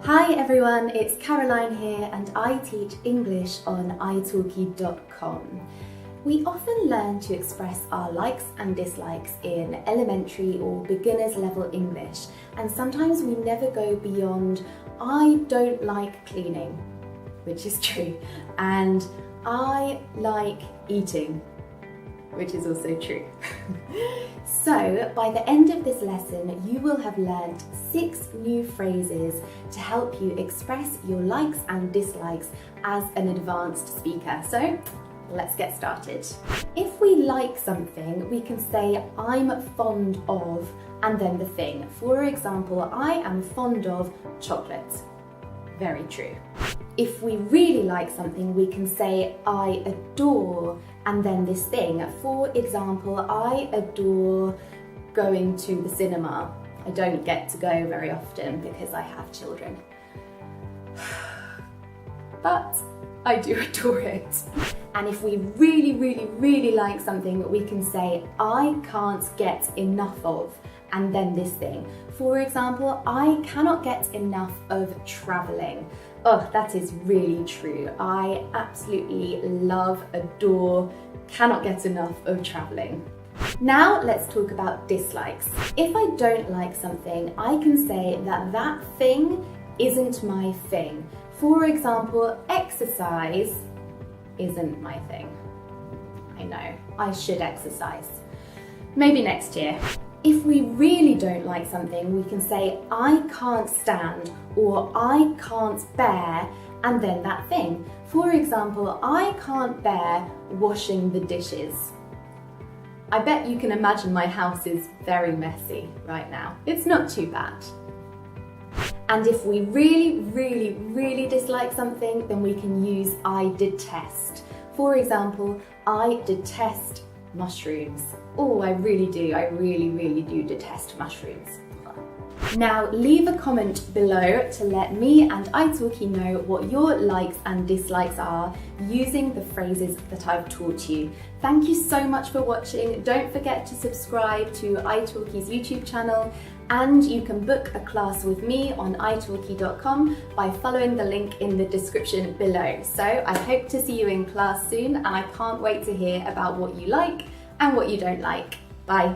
Hi everyone, it's Caroline here and I teach English on italki.com. We often learn to express our likes and dislikes in elementary or beginner's level English, and sometimes we never go beyond I don't like cleaning, which is true, and I like eating, which is also true. So by the end of this lesson, you will have learnt 6 new phrases to help you express your likes and dislikes as an advanced speaker. So let's get started. If we like something, we can say I'm fond of and then the thing. For example, I am fond of chocolate. Very true. If we really like something, we can say I adore and then this thing. For example, I adore going to the cinema. I don't get to go very often because I have children. But I do adore it. And if we really like something, we can say I can't get enough of and then this thing. For example, I cannot get enough of traveling. Oh, that is really true. I absolutely love, adore, cannot get enough of traveling. Now let's talk about dislikes. If I don't like something, I can say that that thing isn't my thing. For example, exercise isn't my thing. I know, I should exercise. Maybe next year. If we really don't like something, we can say I can't stand or I can't bear and then that thing. For example, I can't bear washing the dishes. I bet you can imagine my house is very messy right now. It's not too bad. And if we really dislike something, then we can use I detest. For example, I detest mushrooms. Oh, I really do detest mushrooms. Now leave a comment below to let me and italki know what your likes and dislikes are using the phrases that I've taught you. Thank you so much for watching. Don't forget to subscribe to italki's YouTube channel, and you can book a class with me on italki.com by following the link in the description below. So I hope to see you in class soon, and I can't wait to hear about what you like and what you don't like. Bye.